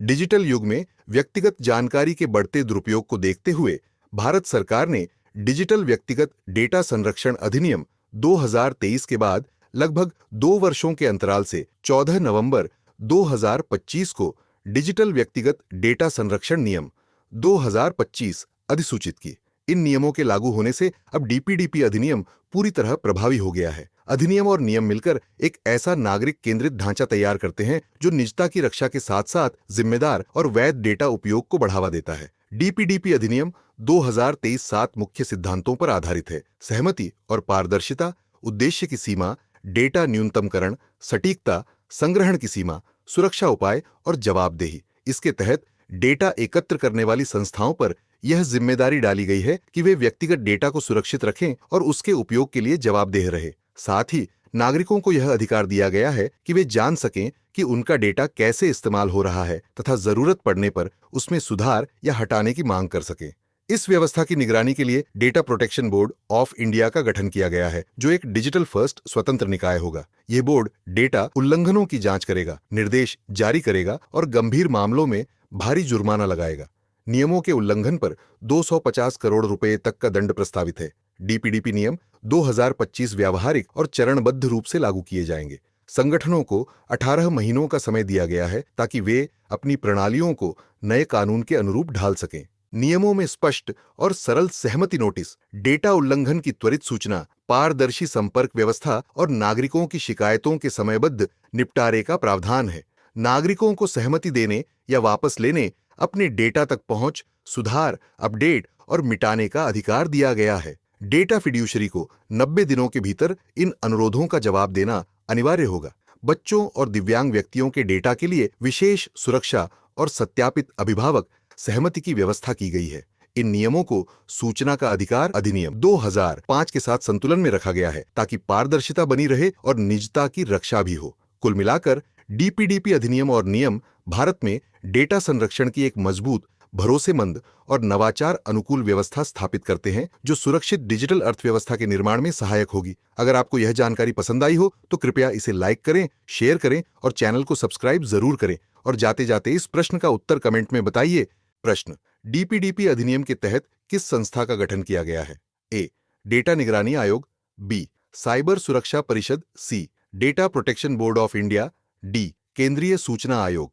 Digital युग में व्यक्तिगत जानकारी के बढ़ते दुरुपयोग को देखते हुए भारत सरकार ने डिजिटल व्यक्तिगत डेटा संरक्षण अधिनियम 2023 के बाद लगभग 2 वर्षों के अंतराल से 14 नवंबर 2025 को डिजिटल व्यक्तिगत डेटा संरक्षण नियम 2025 अधिसूचित की। इन नियमों के लागू होने से अब डीपीडीपी अधिनियम पूरी तरह प्रभावी हो गया है। अधिनियम और नियम मिलकर एक ऐसा नागरिक केंद्रित ढांचा तैयार करते हैं जो निजता की रक्षा के साथ साथ जिम्मेदार और वैध डेटा उपयोग को बढ़ावा देता है। डीपीडीपी अधिनियम 2023 7 मुख्य सिद्धांतों पर आधारित है: सहमति और पारदर्शिता, उद्देश्य की सीमा, डेटा न्यूनतमकरण, सटीकता, संग्रहण की सीमा, सुरक्षा उपाय और जवाबदेही। इसके तहत डेटा एकत्र करने वाली संस्थाओं पर यह जिम्मेदारी डाली गई है कि वे व्यक्तिगत डेटा को सुरक्षित रखें और उसके उपयोग के लिए जवाबदेह रहे। साथ ही नागरिकों को यह अधिकार दिया गया है कि वे जान सकें कि उनका डेटा कैसे इस्तेमाल हो रहा है तथा जरूरत पड़ने पर उसमें सुधार या हटाने की मांग कर सकें। इस व्यवस्था की निगरानी के लिए data protection board of India का गठन किया गया है, जो एक डिजिटल फर्स्ट स्वतंत्र निकाय होगा। यह बोर्ड डेटा उल्लंघनों की जांच करेगा, निर्देश जारी करेगा और गंभीर मामलों में भारी जुर्माना लगाएगा। नियमों के उल्लंघन पर 250 करोड़ रुपए तक का दंड प्रस्तावित है। डीपीडीपी नियम 2025 व्यावहारिक और चरणबद्ध रूप से लागू किए जाएंगे। संगठनों को 18 महीनों का समय दिया गया है ताकि वे अपनी प्रणालियों को नए कानून के अनुरूप ढाल सकें। नियमों में स्पष्ट और सरल सहमति नोटिस, डेटा उल्लंघन की त्वरित सूचना, पारदर्शी संपर्क व्यवस्था और नागरिकों की शिकायतों के समयबद्ध निपटारे का प्रावधान है। नागरिकों को सहमति देने या वापस लेने, अपने डेटा तक पहुंच, सुधार, अपडेट और मिटाने का अधिकार दिया गया है। डेटा फिड्यूशरी को 90 दिनों के भीतर इन अनुरोधों का जवाब देना अनिवार्य होगा। बच्चों और दिव्यांग व्यक्तियों के डेटा के लिए विशेष सुरक्षा और सत्यापित अभिभावक सहमति की व्यवस्था की गई है। इन नियमों को सूचना का अधिकार अधिनियम 2005 के साथ संतुलन में रखा गया है ताकि पारदर्शिता बनी रहे और निजता की रक्षा भी हो। कुल मिलाकर डीपीडीपी अधिनियम और नियम भारत में डेटा संरक्षण की एक मजबूत, भरोसेमंद और नवाचार अनुकूल व्यवस्था स्थापित करते हैं, जो सुरक्षित डिजिटल अर्थव्यवस्था के निर्माण में सहायक होगी। अगर आपको यह जानकारी पसंद आई हो तो कृपया इसे लाइक करें, शेयर करें और चैनल को सब्सक्राइब जरूर करें। और जाते जाते इस प्रश्न का उत्तर कमेंट में बताइए। प्रश्न: डीपीडीपी अधिनियम के तहत किस संस्था का गठन किया गया है? ए. डेटा निगरानी आयोग, बी. साइबर सुरक्षा परिषद, C. Data protection board of India, D. केंद्रीय सूचना आयोग।